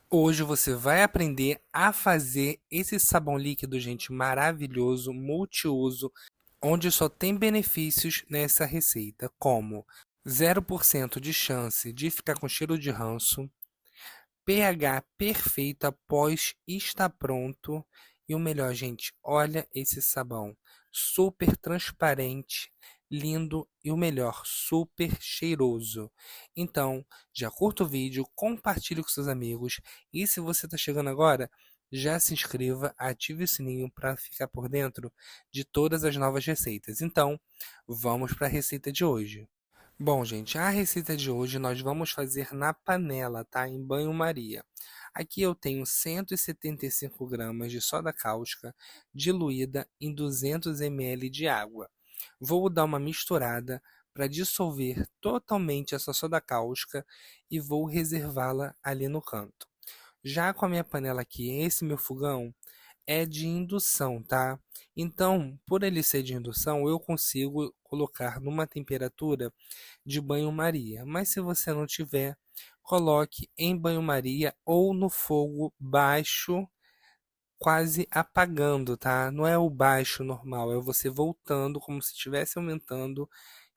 Hoje você vai aprender a fazer esse sabão líquido, gente, maravilhoso, multiuso, onde só tem benefícios nessa receita, como 0% de chance de ficar com cheiro de ranço, pH perfeito após estar pronto. E o melhor, gente, olha esse sabão. Super transparente, lindo e o melhor, super cheiroso. Então, já curta o vídeo, compartilhe com seus amigos. E se você está chegando agora, já se inscreva, ative o sininho para ficar por dentro de todas as novas receitas. Então, vamos para a receita de hoje. Bom, gente, a receita de hoje nós vamos fazer na panela, tá? Em banho-maria. Aqui eu tenho 175 gramas de soda cáustica diluída em 200 ml de água. Vou dar uma misturada para dissolver totalmente essa soda cáustica e vou reservá-la ali no canto. Já com a minha panela aqui, esse meu fogão é de indução, tá? Então, por ele ser de indução, eu consigo colocar numa temperatura de banho-maria. Mas se você não tiver, coloque em banho-maria ou no fogo baixo, quase apagando, tá? Não é o baixo normal, é você voltando como se estivesse aumentando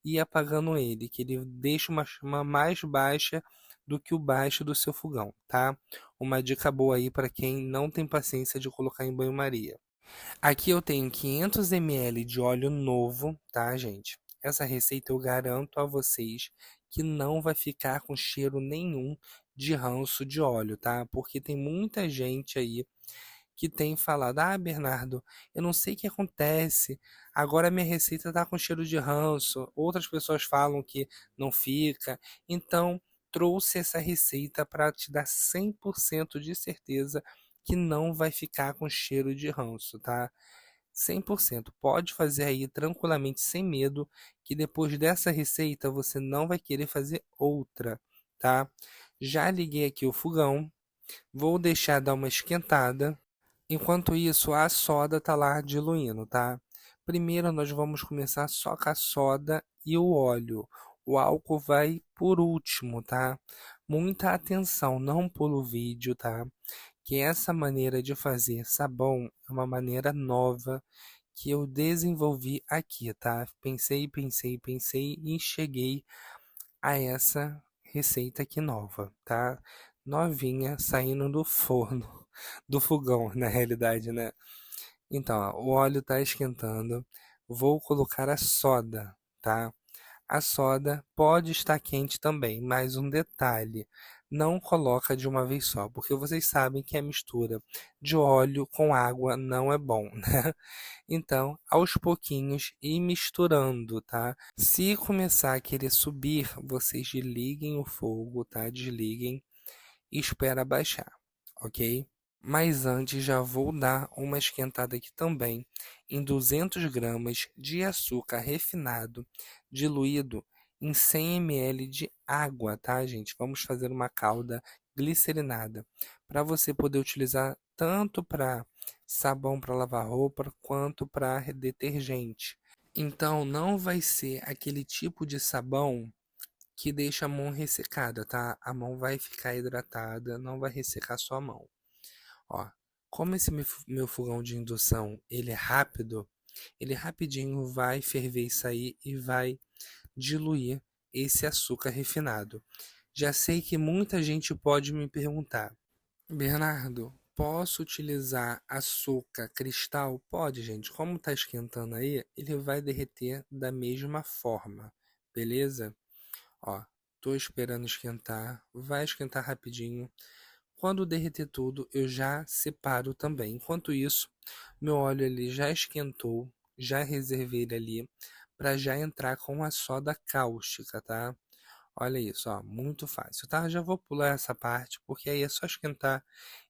e apagando ele, que ele deixa uma chama mais baixa do que o baixo do seu fogão, tá? Uma dica boa aí para quem não tem paciência de colocar em banho-maria. Aqui eu tenho 500 ml de óleo novo, tá, gente? Essa receita eu garanto a vocês que não vai ficar com cheiro nenhum de ranço de óleo, tá? Porque tem muita gente aí que tem falado: "Ah, Bernardo, eu não sei o que acontece. Agora minha receita tá com cheiro de ranço". Outras pessoas falam que não fica. Então, trouxe essa receita para te dar 100% de certeza que não vai ficar com cheiro de ranço, tá? 100%. Pode fazer aí tranquilamente sem medo, que depois dessa receita você não vai querer fazer outra, tá? Já liguei aqui o fogão, vou deixar dar uma esquentada. Enquanto isso, a soda tá lá diluindo, tá? Primeiro nós vamos começar só com a soda e o óleo. O álcool vai por último, tá? Muita atenção, não pula o vídeo, tá? Que essa maneira de fazer sabão é uma maneira nova que eu desenvolvi aqui, tá? Pensei, pensei, pensei e cheguei a essa receita aqui nova, tá? Novinha, saindo do forno, do fogão, na realidade, né? Então, ó, o óleo tá esquentando. Vou colocar a soda, tá? A soda pode estar quente também, mas um detalhe, não coloca de uma vez só, porque vocês sabem que a mistura de óleo com água não é bom, né? Então, aos pouquinhos e misturando, tá? Se começar a querer subir, vocês desliguem o fogo, tá? Desliguem e espera baixar, ok? Mas antes já vou dar uma esquentada aqui também em 200 gramas de açúcar refinado diluído em 100 ml de água, tá, gente? Vamos fazer uma calda glicerinada para você poder utilizar tanto para sabão para lavar roupa quanto para detergente. Então não vai ser aquele tipo de sabão que deixa a mão ressecada, tá? A mão vai ficar hidratada, não vai ressecar sua mão. Ó, como esse meu fogão de indução, ele é rápido, ele rapidinho vai ferver isso aí e vai diluir esse açúcar refinado. Já sei que muita gente pode me perguntar: Bernardo, posso utilizar açúcar cristal? Pode, gente. Como tá esquentando aí, ele vai derreter da mesma forma, beleza? Ó, tô esperando esquentar, vai esquentar rapidinho. Quando derreter tudo, eu já separo também. Enquanto isso, meu óleo ele já esquentou, já reservei ele ali para já entrar com a soda cáustica, tá? Olha isso, ó, muito fácil, tá? Já vou pular essa parte porque aí é só esquentar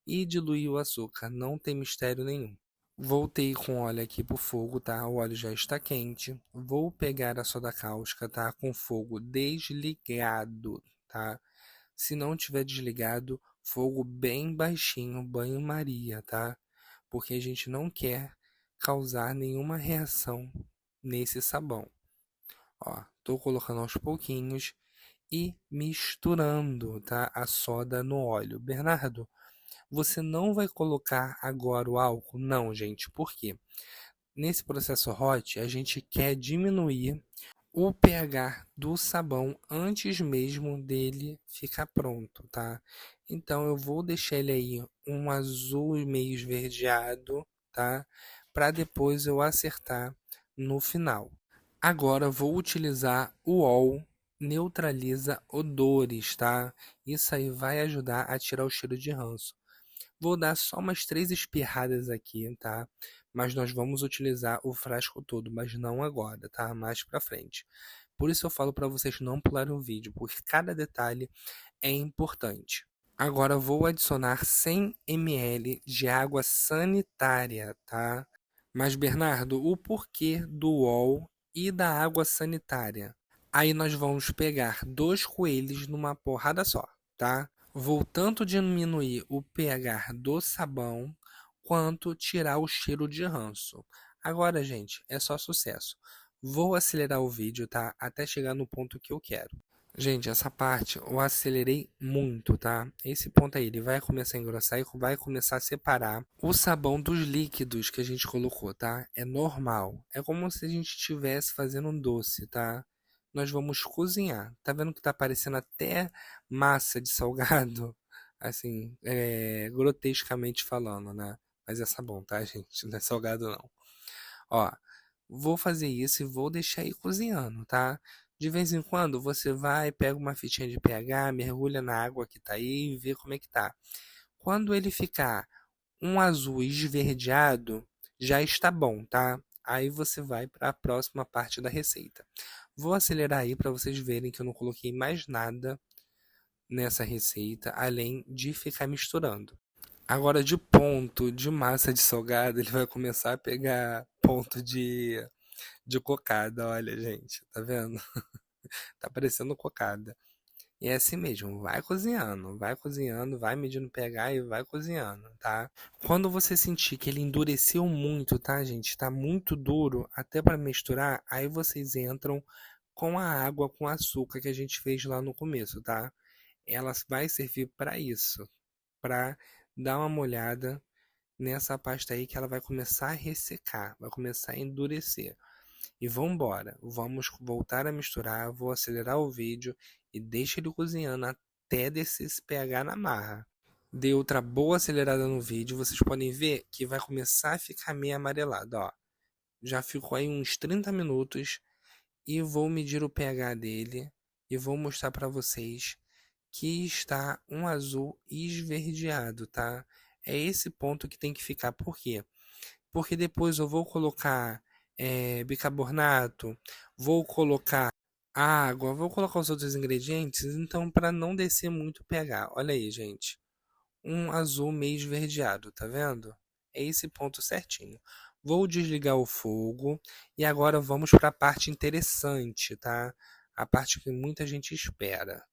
e diluir o açúcar, não tem mistério nenhum. Voltei com o óleo aqui pro fogo, tá? O óleo já está quente. Vou pegar a soda cáustica, tá? Com fogo desligado, tá? Se não tiver desligado, fogo bem baixinho, banho-maria, tá? Porque a gente não quer causar nenhuma reação nesse sabão. Ó, tô colocando aos pouquinhos e misturando, tá? A soda no óleo. Bernardo, você não vai colocar agora o álcool? Não, gente. Por quê? Nesse processo hot, a gente quer diminuir o pH do sabão antes mesmo dele ficar pronto, tá? Então eu vou deixar ele aí um azul meio esverdeado, tá? Para depois eu acertar no final. Agora vou utilizar o ol neutraliza odores, tá? Isso aí vai ajudar a tirar o cheiro de ranço. Vou dar só umas 3 espirradas aqui, tá? Mas nós vamos utilizar o frasco todo, mas não agora, tá? Mais pra frente. Por isso eu falo para vocês não pularem o vídeo, porque cada detalhe é importante. Agora vou adicionar 100 ml de água sanitária, tá? Mas Bernardo, o porquê do UOL e da água sanitária? Aí nós vamos pegar 2 coelhos numa porrada só, tá? Vou tanto diminuir o pH do sabão quanto tirar o cheiro de ranço. Agora, gente, é só sucesso. Vou acelerar o vídeo, tá? Até chegar no ponto que eu quero. Gente, essa parte eu acelerei muito, tá? Esse ponto aí, ele vai começar a engrossar e vai começar a separar o sabão dos líquidos que a gente colocou, tá? É normal. É como se a gente estivesse fazendo um doce, tá? Nós vamos cozinhar. Tá vendo que tá parecendo até massa de salgado? Assim, grotescamente falando, né? Mas é sabão, tá, gente? Não é salgado, não. Ó, vou fazer isso e vou deixar aí cozinhando, tá? De vez em quando você vai, pega uma fitinha de pH, mergulha na água que tá aí e vê como é que tá. Quando ele ficar um azul esverdeado, já está bom, tá? Aí você vai para a próxima parte da receita. Vou acelerar aí para vocês verem que eu não coloquei mais nada nessa receita, além de ficar misturando. Agora, de ponto de massa de salgado, ele vai começar a pegar ponto de cocada, olha, gente, tá vendo? Tá parecendo cocada. E é assim mesmo, vai cozinhando, vai medindo pH e vai cozinhando, tá? Quando você sentir que ele endureceu muito, tá, gente? Tá muito duro, até para misturar, aí vocês entram com a água com açúcar que a gente fez lá no começo, tá? Ela vai servir para isso, para dar uma molhada nessa pasta aí que ela vai começar a ressecar, vai começar a endurecer. E vamos embora. Vamos voltar a misturar. Vou acelerar o vídeo e deixa ele cozinhando até descer esse pH na marra. Dei outra boa acelerada no vídeo. Vocês podem ver que vai começar a ficar meio amarelado. Ó. Já ficou aí uns 30 minutos e vou medir o pH dele e vou mostrar para vocês que está um azul esverdeado, tá? É esse ponto que tem que ficar. Por quê? Porque depois eu vou colocar bicarbonato, vou colocar água, vou colocar os outros ingredientes, então para não descer muito o pH. Olha aí, gente, um azul meio esverdeado, tá vendo? É esse ponto certinho. Vou desligar o fogo e agora vamos para a parte interessante, tá? A parte que muita gente espera,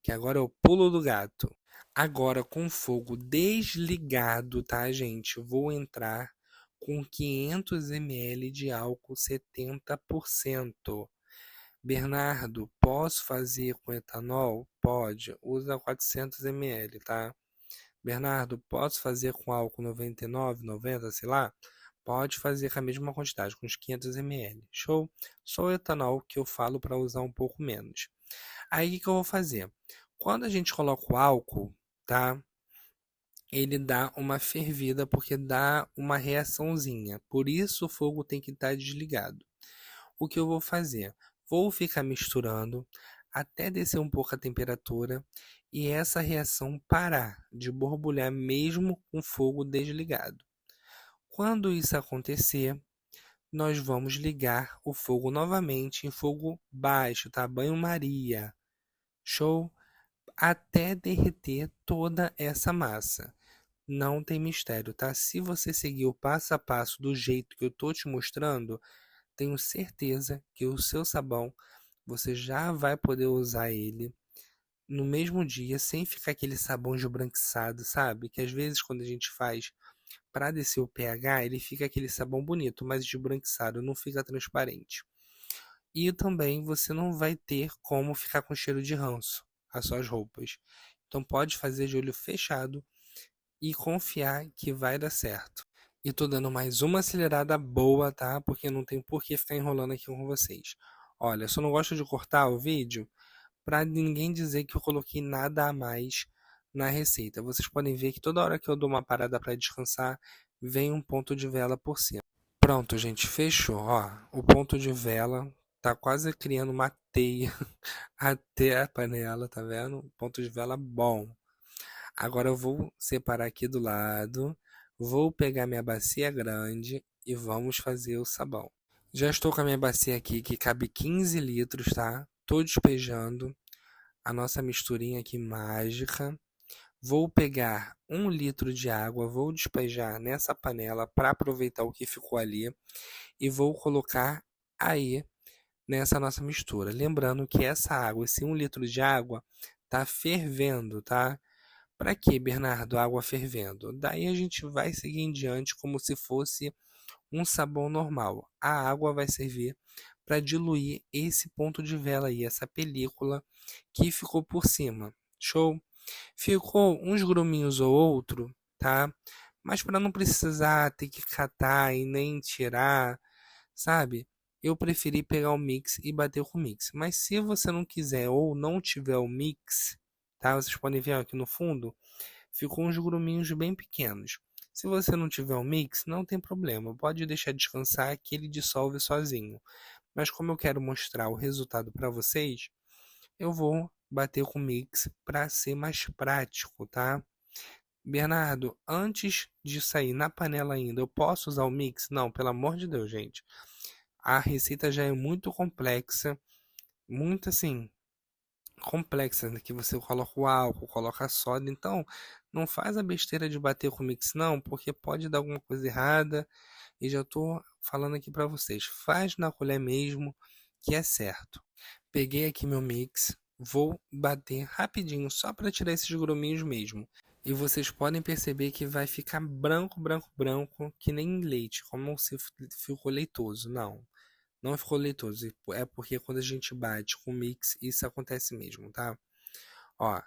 que agora é o pulo do gato. Agora com o fogo desligado, tá, gente? Vou entrar com 500 ml de álcool 70%. Bernardo, posso fazer com etanol? Pode. Usa 400 ml, tá? Bernardo, posso fazer com álcool 99, 90, sei lá? Pode fazer com a mesma quantidade, com os 500 ml. Show? Só o etanol que eu falo para usar um pouco menos. Aí o que eu vou fazer? Quando a gente coloca o álcool, tá? Ele dá uma fervida porque dá uma reaçãozinha. Por isso o fogo tem que estar desligado. O que eu vou fazer? Vou ficar misturando até descer um pouco a temperatura e essa reação parar de borbulhar mesmo com o fogo desligado. Quando isso acontecer, nós vamos ligar o fogo novamente em fogo baixo, tá? Banho-maria. Show? Até derreter toda essa massa. Não tem mistério, tá? Se você seguir o passo a passo do jeito que eu tô te mostrando, tenho certeza que o seu sabão você já vai poder usar ele no mesmo dia sem ficar aquele sabão esbranquiçado, sabe? Que às vezes quando a gente faz para descer o pH, ele fica aquele sabão bonito, mas esbranquiçado, não fica transparente. e também você não vai ter como ficar com cheiro de ranço as suas roupas. Então pode fazer de olho fechado e confiar que vai dar certo. E tô dando mais uma acelerada boa, tá? Porque não tem por que ficar enrolando aqui com vocês. Olha, eu só não gosto de cortar o vídeo para ninguém dizer que eu coloquei nada a mais na receita. Vocês podem ver que toda hora que eu dou uma parada para descansar, vem um ponto de vela por cima. Pronto, gente, fechou. Ó, o ponto de vela tá quase criando uma teia até a panela, tá vendo? Ponto de vela bom. Agora eu vou separar aqui do lado, vou pegar minha bacia grande e vamos fazer o sabão. Já estou com a minha bacia aqui que cabe 15 litros, tá? Tô despejando a nossa misturinha aqui mágica. Vou pegar 1 litro de água, vou despejar nessa panela para aproveitar o que ficou ali e vou colocar aí nessa nossa mistura. Lembrando que essa água, esse 1 litro de água, tá fervendo, tá? Para que, Bernardo, água fervendo? Daí a gente vai seguir em diante como se fosse um sabão normal. A água vai servir para diluir esse ponto de vela aí, essa película que ficou por cima. Show? Ficou uns gruminhos ou outro, tá? Mas para não precisar ter que catar e nem tirar, sabe? Eu preferi pegar o mix e bater com o mix. Mas se você não quiser ou não tiver o mix, tá? Vocês podem ver aqui no fundo, ficou uns gruminhos bem pequenos. Se você não tiver o mix, não tem problema, pode deixar descansar que ele dissolve sozinho. Mas como eu quero mostrar o resultado para vocês, eu vou bater com o mix para ser mais prático, tá? Bernardo, antes de sair na panela ainda, eu posso usar o mix? Não, pelo amor de Deus, gente. A receita já é muito complexa, muito assim, complexa, né? Que você coloca o álcool, coloca a soda, então não faz a besteira de bater com o mix não, porque pode dar alguma coisa errada, e já tô falando aqui para vocês, faz na colher mesmo, que é certo. Peguei aqui meu mix, vou bater rapidinho, só para tirar esses gruminhos mesmo. E vocês podem perceber que vai ficar branco, branco, branco, que nem leite, como se ficou leitoso. Não, não ficou leitoso. É porque quando a gente bate com o mix, isso acontece mesmo, tá? Ó,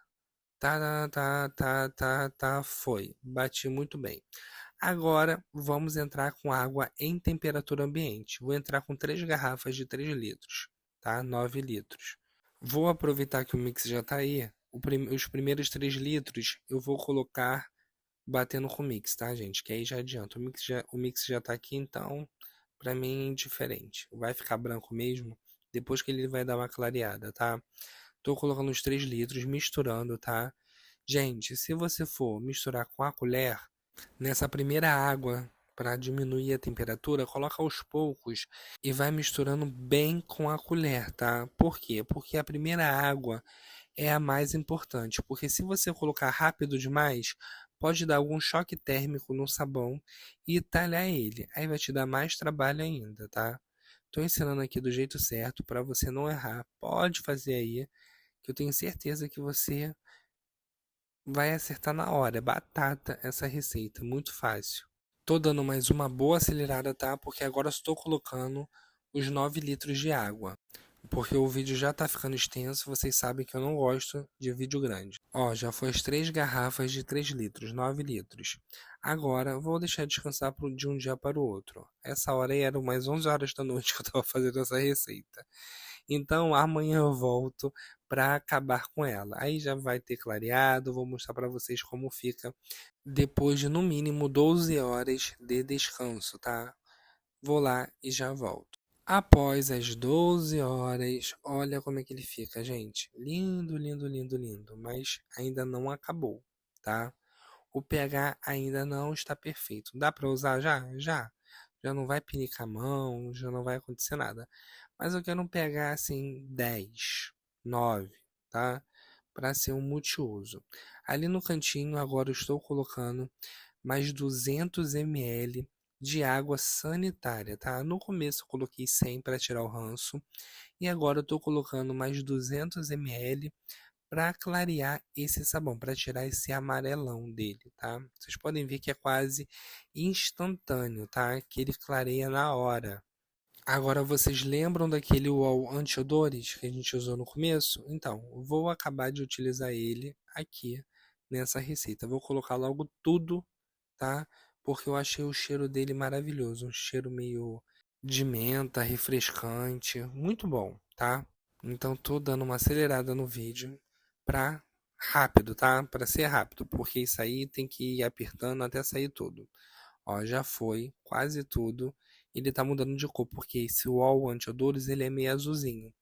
foi. Bati muito bem. Agora vamos entrar com água em temperatura ambiente. Vou entrar com 3 garrafas de 3 litros, tá? 9 litros. Vou aproveitar que o mix já tá aí. Os primeiros 3 litros eu vou colocar batendo com o mix, tá, gente? Que aí já adianta. O mix já tá aqui, então pra mim é indiferente. Vai ficar branco mesmo depois que ele vai dar uma clareada, tá? Tô colocando os 3 litros, misturando, tá? Gente, se você for misturar com a colher, nessa primeira água, para diminuir a temperatura, coloca aos poucos e vai misturando bem com a colher, tá? Por quê? Porque a primeira água é a mais importante, porque se você colocar rápido demais, pode dar algum choque térmico no sabão e talhar ele. Aí vai te dar mais trabalho ainda, tá? Tô ensinando aqui do jeito certo para você não errar. Pode fazer aí, que eu tenho certeza que você vai acertar na hora. É batata essa receita, muito fácil. Tô dando mais uma boa acelerada, tá? Porque agora estou colocando os 9 litros de água. Porque o vídeo já tá ficando extenso, vocês sabem que eu não gosto de vídeo grande. Ó, já foi as 3 garrafas de 3 litros, 9 litros. Agora, vou deixar descansar de um dia para o outro. Essa hora aí era umas 11 horas da noite que eu tava fazendo essa receita. Então, amanhã eu volto para acabar com ela. Aí já vai ter clareado, vou mostrar para vocês como fica depois de no mínimo 12 horas de descanso, tá? Vou lá e já volto. Após as 12 horas, olha como é que ele fica, gente. Lindo, lindo, lindo, lindo. Mas ainda não acabou, tá? O pH ainda não está perfeito. Dá para usar já? Já. Já não vai pinicar a mão, já não vai acontecer nada. Mas eu quero um pH assim 10, 9, tá? Para ser um multiuso. Ali no cantinho agora eu estou colocando mais 200 ml de água sanitária, tá? No começo eu coloquei 100 para tirar o ranço e agora eu estou colocando mais 200 ml para clarear esse sabão, para tirar esse amarelão dele, tá? Vocês podem ver que é quase instantâneo, tá? Que ele clareia na hora. Agora vocês lembram daquele UOL anti-odores que a gente usou no começo? Então, vou acabar de utilizar ele aqui nessa receita. Vou colocar logo tudo, tá? Porque eu achei o cheiro dele maravilhoso, um cheiro meio de menta, refrescante, muito bom, tá? Então tô dando uma acelerada no vídeo pra rápido, tá? Pra ser rápido, porque isso aí tem que ir apertando até sair tudo. Ó, já foi quase tudo. Ele tá mudando de cor, porque esse UOL anti-odores, ele é meio azulzinho.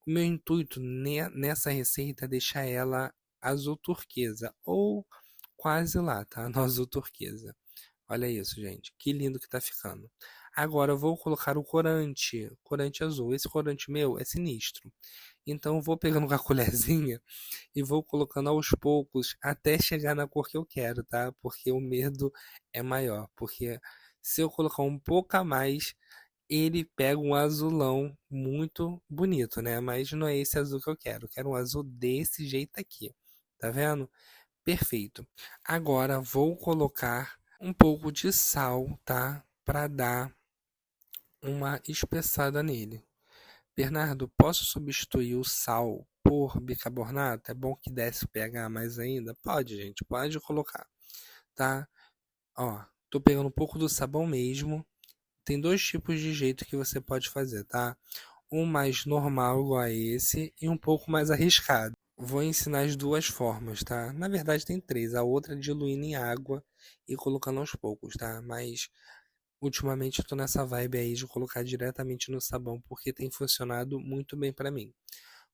O meu intuito nessa receita é deixar ela azul turquesa, ou quase lá, tá? No azul turquesa. Olha isso, gente. Que lindo que tá ficando. Agora eu vou colocar o corante, corante azul. Esse corante meu é sinistro. Então eu vou pegando com a colherzinha e vou colocando aos poucos até chegar na cor que eu quero, tá? Porque o medo é maior. Porque se eu colocar um pouco a mais, ele pega um azulão muito bonito, né? Mas não é esse azul que eu quero. Eu quero um azul desse jeito aqui. Tá vendo? Perfeito. Agora vou colocar um pouco de sal, tá? Para dar uma espessada nele. Bernardo, posso substituir o sal por bicarbonato? É bom que desce o pH mais ainda? Pode, gente, pode colocar, tá? Ó, tô pegando um pouco do sabão mesmo. Tem dois tipos de jeito que você pode fazer, tá? Um mais normal, igual a esse, e um pouco mais arriscado. Vou ensinar as duas formas, tá? Na verdade tem três. A outra é diluindo em água e colocando aos poucos, tá? Mas ultimamente eu tô nessa vibe aí de colocar diretamente no sabão porque tem funcionado muito bem pra mim.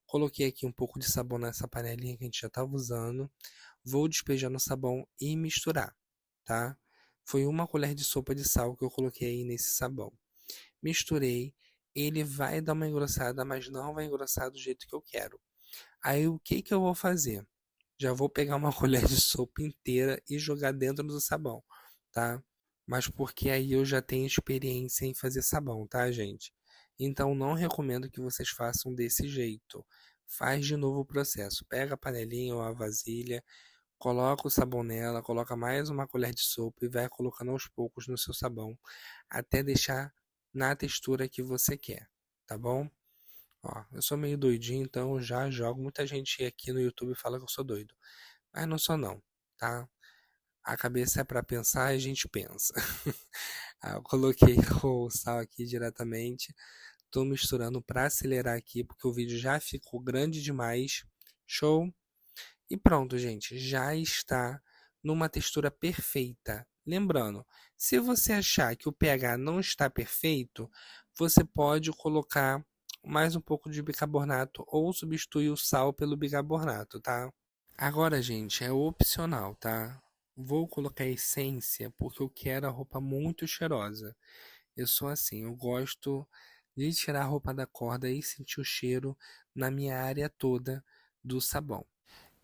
Coloquei aqui um pouco de sabão nessa panelinha que a gente já estava usando. Vou despejar no sabão e misturar, tá? Foi uma colher de sopa de sal que eu coloquei aí nesse sabão. Misturei, ele vai dar uma engrossada, mas não vai engrossar do jeito que eu quero. Aí o que que eu vou fazer? Já vou pegar uma colher de sopa inteira e jogar dentro do sabão, tá? Mas porque aí eu já tenho experiência em fazer sabão, tá, gente? Então não recomendo que vocês façam desse jeito. Faz de novo o processo. Pega a panelinha ou a vasilha, coloca o sabão nela, coloca mais uma colher de sopa e vai colocando aos poucos no seu sabão até deixar na textura que você quer, tá bom? Ó, eu sou meio doidinho, então já jogo. Muita gente aqui no YouTube fala que eu sou doido, mas não sou não, tá? A cabeça é para pensar e a gente pensa. Eu coloquei o sal aqui diretamente. Tô misturando para acelerar aqui, porque o vídeo já ficou grande demais. Show? E pronto, gente, já está numa textura perfeita. Lembrando, se você achar que o pH não está perfeito, você pode colocar mais um pouco de bicarbonato ou substituir o sal pelo bicarbonato, tá? Agora, gente, é opcional, tá? Vou colocar essência porque eu quero a roupa muito cheirosa. Eu sou assim, eu gosto de tirar a roupa da corda e sentir o cheiro na minha área toda do sabão.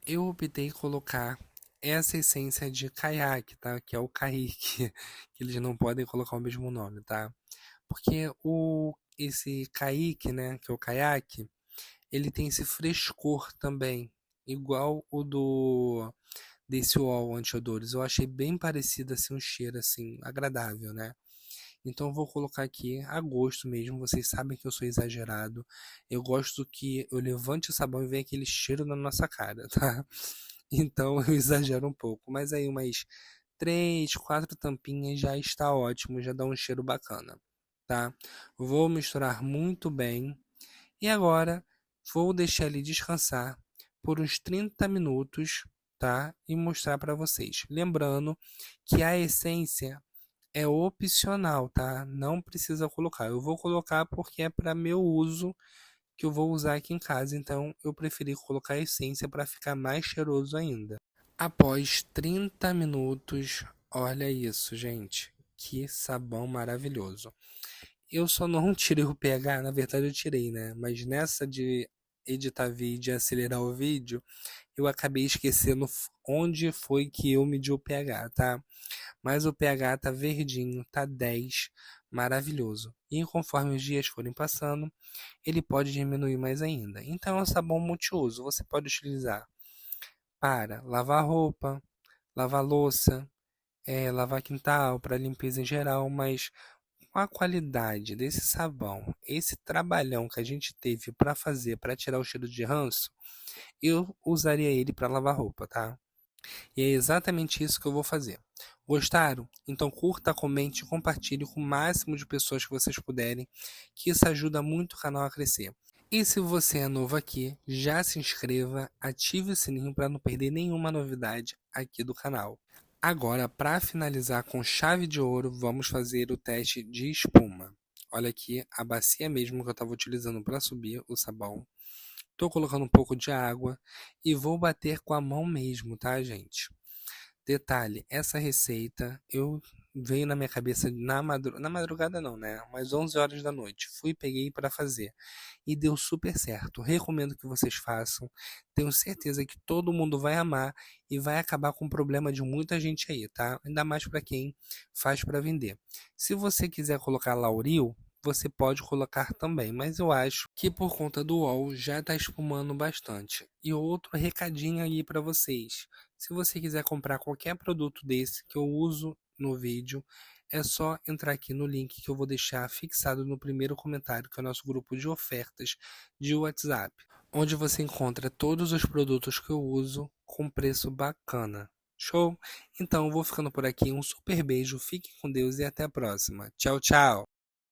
Eu optei em colocar essa essência de caiaque, tá? Que é o Kaique, que eles não podem colocar o mesmo nome, tá? Porque esse Kaique, né, que é o caiaque, ele tem esse frescor também, igual o do desse UOL anti-odores. Eu achei bem parecido assim, um cheiro assim agradável, né? Então eu vou colocar aqui a gosto mesmo. Vocês sabem que eu sou exagerado. Eu gosto que eu levante o sabão e venha aquele cheiro na nossa cara, tá? Então eu exagero um pouco. Mas aí umas 3, 4 tampinhas já está ótimo, já dá um cheiro bacana, tá? Vou misturar muito bem. E agora vou deixar ele descansar por uns 30 minutos, tá? E mostrar para vocês. Lembrando que a essência é opcional, tá? Não precisa colocar. Eu vou colocar porque é para meu uso que eu vou usar aqui em casa, então eu preferi colocar a essência para ficar mais cheiroso ainda. Após 30 minutos, olha isso, gente. Que sabão maravilhoso. Eu só não tirei o pH, na verdade eu tirei, né? Mas nessa de editar vídeo e acelerar o vídeo, eu acabei esquecendo onde foi que eu medi o pH, tá? Mas o pH tá verdinho, tá 10, maravilhoso. E conforme os dias forem passando, ele pode diminuir mais ainda. Então é um sabão multiuso, você pode utilizar para lavar roupa, lavar louça, lavar quintal, para limpeza em geral, mas com a qualidade desse sabão, esse trabalhão que a gente teve para fazer, para tirar o cheiro de ranço, eu usaria ele para lavar roupa, tá? E é exatamente isso que eu vou fazer. Gostaram? Então curta, comente e compartilhe com o máximo de pessoas que vocês puderem, que isso ajuda muito o canal a crescer. E se você é novo aqui, já se inscreva, ative o sininho para não perder nenhuma novidade aqui do canal. Agora, para finalizar com chave de ouro, vamos fazer o teste de espuma. Olha aqui a bacia mesmo que eu estava utilizando para subir o sabão. Estou colocando um pouco de água e vou bater com a mão mesmo, tá, gente? Detalhe, essa receita eu veio na minha cabeça na madrugada não, né? Umas 11 horas da noite. Fui, peguei para fazer e deu super certo. Recomendo que vocês façam. Tenho certeza que todo mundo vai amar e vai acabar com o problema de muita gente aí, tá? Ainda mais para quem faz para vender. Se você quiser colocar Lauril, você pode colocar também, mas eu acho que por conta do UOL já está espumando bastante. E outro recadinho aí para vocês. Se você quiser comprar qualquer produto desse que eu uso no vídeo, é só entrar aqui no link que eu vou deixar fixado no primeiro comentário, que é o nosso grupo de ofertas de WhatsApp, onde você encontra todos os produtos que eu uso com preço bacana. Show? Então eu vou ficando por aqui. Um super beijo, fique com Deus e até a próxima. Tchau, tchau!